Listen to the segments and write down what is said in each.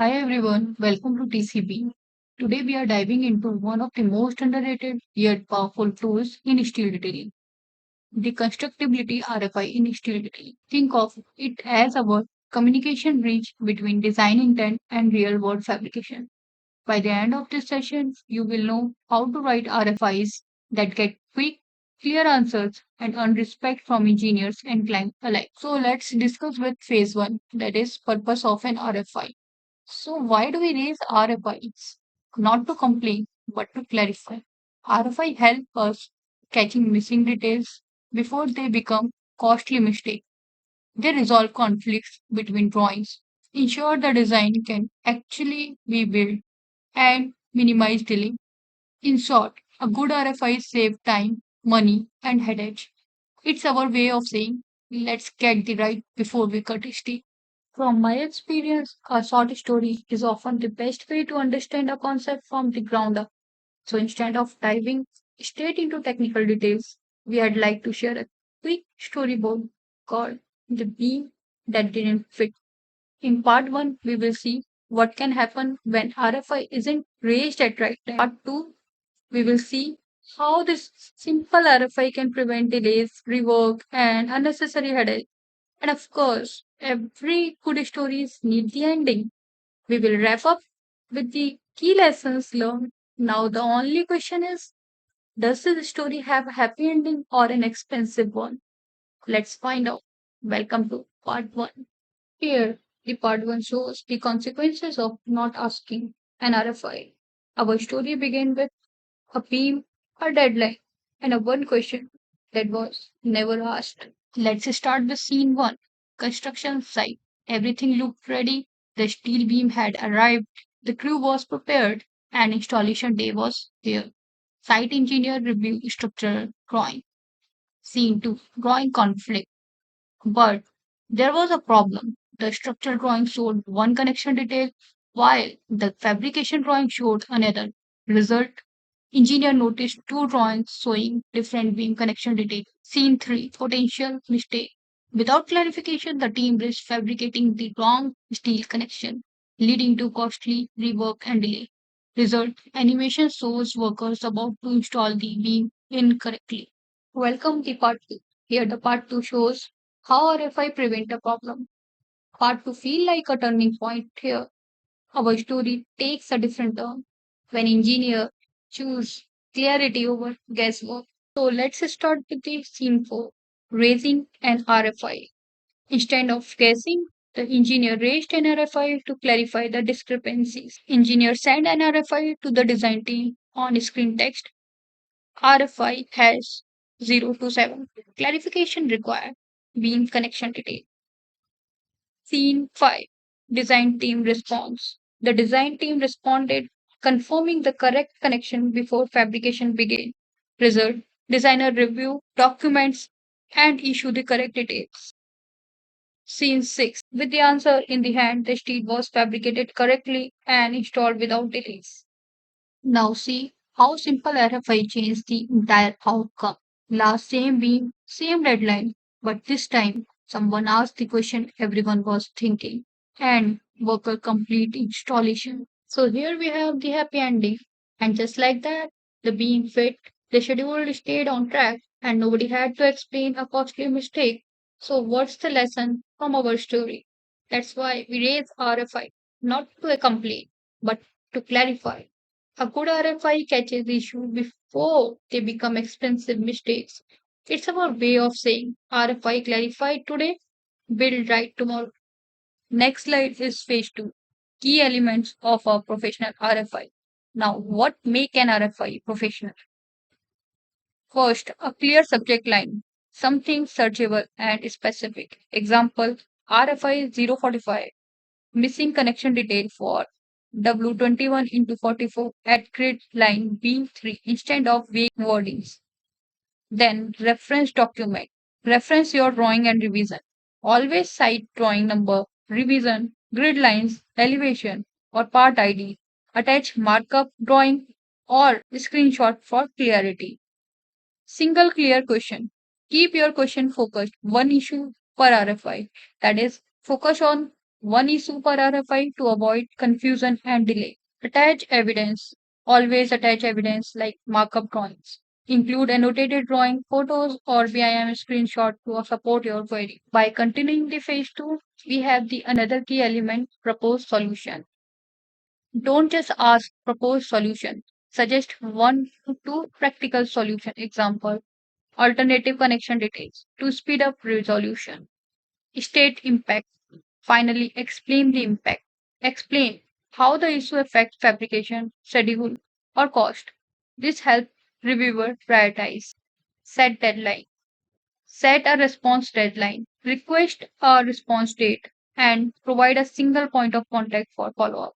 Hi everyone, welcome to TCB. Today we are diving into one of the most underrated yet powerful tools in steel detailing, the constructibility RFI in steel detailing. Think of it as our communication bridge between design intent and real world fabrication. By the end of this session, you will know how to write RFIs that get quick, clear answers and earn respect from engineers and clients alike. So let's discuss with phase one, that is purpose of an RFI. So why do we raise RFIs? Not to complain, but to clarify. RFI help us catching missing details before they become costly mistakes. They resolve conflicts between drawings, ensure the design can actually be built, and minimize delay. In short, a good RFI save time, money, and headache. It's our way of saying, let's get the right before we cut a stick. From my experience, a short story is often the best way to understand a concept from the ground up. So instead of diving straight into technical details, I'd like to share a quick storyboard called The Beam That Didn't Fit. In part 1, we will see what can happen when RFI isn't raised at right time. Part 2, we will see how this simple RFI can prevent delays, rework, and unnecessary headache. And of course, every good stories need the ending. We will wrap up with the key lessons learned. Now the only question is, does this story have a happy ending or an expensive one? Let's find out. Welcome to part 1. Here, the part 1 shows the consequences of not asking an RFI. Our story began with a beam, a deadline, and a one question that was never asked. Let's start with scene 1. Construction site. Everything looked ready. The steel beam had arrived. The crew was prepared, and installation day was here. Site engineer review structural drawing. Scene 2. Drawing conflict. But there was a problem. The structural drawing showed one connection detail, while the fabrication drawing showed another. Result: engineer noticed two drawings showing different beam connection details. Scene 3. Potential mistake. Without clarification, the team risked fabricating the wrong steel connection, leading to costly rework and delay. Result: animation shows workers about to install the beam incorrectly. Welcome to part 2. Here the part 2 shows how RFI prevent a problem. Part 2 feel like a turning point here. Our story takes a different turn when engineers choose clarity over guesswork. So let's start with the scene 4, raising an RFI. Instead of guessing, the engineer raised an RFI to clarify the discrepancies. Engineer sent an RFI to the design team on screen text. RFI has 0 to 7. Clarification required. Beam connection detail. Scene 5. Design team response. The design team responded, confirming the correct connection before fabrication began. Result: designer review documents and issue the correct details. Scene 6. With the answer in the hand, the steel was fabricated correctly and installed without delays. Now see how simple RFI changed the entire outcome. Last same beam, same deadline, but this time someone asked the question everyone was thinking and worker complete installation. So here we have the happy ending. And just like that, the beam fit, the schedule stayed on track, and nobody had to explain a costly mistake. So what's the lesson from our story? That's why we raise RFI, not to a complaint, but to clarify. A good RFI catches issue before they become expensive mistakes. It's our way of saying RFI clarified today, build right tomorrow. Next slide is phase 2. Key elements of a professional RFI. Now, what make an RFI professional? First, a clear subject line, something searchable and specific. Example, RFI 045, missing connection detail for W21 into 44 at grid line B3 instead of vague wordings. Then reference document. Reference your drawing and revision. Always cite drawing number, revision, grid lines, elevation, or part ID. Attach markup drawing or screenshot for clarity. Single clear question. Keep your question focused. One issue per RFI. That is, focus on One issue per RFI to avoid confusion and delay. Attach evidence. Always attach evidence like markup drawings. Include annotated drawing, photos, or VIM screenshot to support your query. By continuing the phase 2, we have the another key element, proposed solution. Don't just ask proposed solution. Suggest one to two practical solution. Example, alternative connection details to speed up resolution. State impact. Finally, explain the impact. Explain how the issue affects fabrication, schedule, or cost. This helps reviewer prioritize. Set deadline. Set a response deadline. Request a response date and provide a single point of contact for follow up.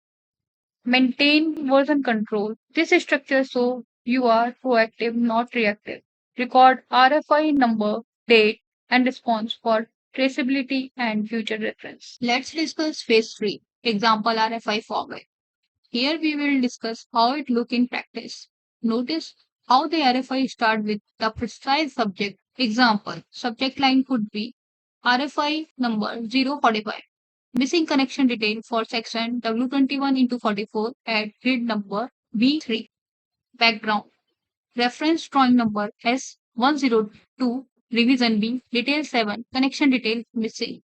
Maintain version control. This is structure so you are proactive, not reactive. Record RFI number, date, and response for traceability and future reference. Let's discuss phase 3, example RFI format. Here we will discuss how it look in practice. Notice how the RFI start with the precise subject. Example, subject line could be RFI number 045. Missing connection detail for section W21 into 44 at grid number B3. Background. Reference drawing number S102. Revision B. Detail 7. Connection detail missing.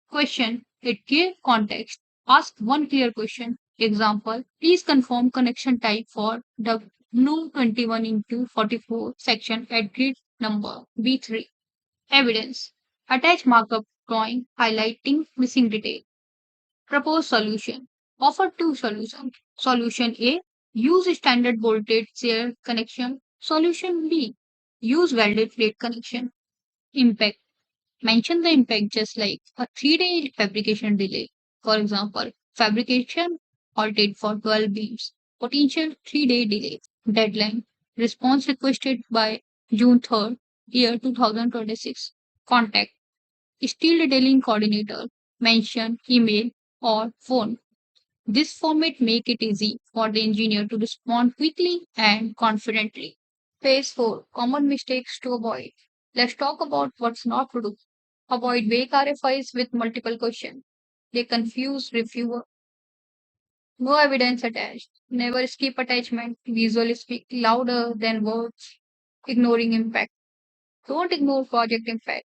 Question. It gave context. Ask one clear question. Example. Please confirm connection type for W21 into 44 section at grid number B3. Evidence. Attach markup drawing highlighting missing detail. Propose solution. Offer two solutions. Solution A. Use standard bolted share connection. Solution B. Use welded plate connection. Impact. Mention the impact just like a 3-day fabrication delay. For example, fabrication halted for 12 beams. Potential 3-day delay. Deadline. Response requested by June 3rd, year 2026. Contact. Steel detailing coordinator. Mention email or phone. This format make it easy for the engineer to respond quickly and confidently. Phase 4. Common mistakes to avoid. Let's talk about what's not to do. Avoid vague RFIs with multiple questions. They confuse reviewer. No evidence attached. Never skip attachment. Visually speak louder than words. Ignoring impact. Don't ignore project impact.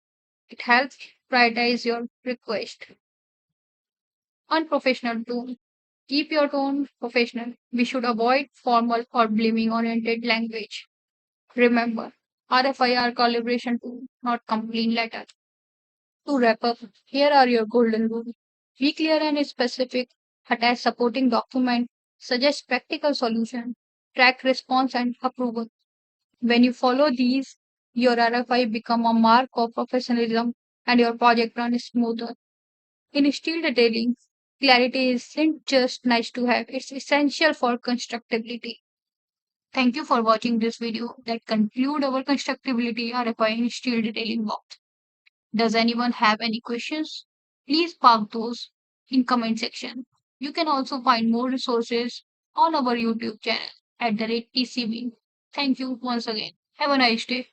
It helps prioritize your request. Unprofessional tone. Keep your tone professional. We should avoid formal or blaming oriented language. Remember, RFI are collaboration tool, not complaint letter. To wrap up, here are your golden rules. Be clear and specific. Attach supporting document. Suggest practical solution. Track response and approval. When you follow these, your RFI become a mark of professionalism and your project runs smoother. In steel detailing, clarity isn't just nice to have, it's essential for constructability. Thank you for watching this video that conclude our constructability RFI in steel detailing box. Does anyone have any questions? Please park those in comment section. You can also find more resources on our YouTube channel at the rate TCB. Thank you once again. Have a nice day.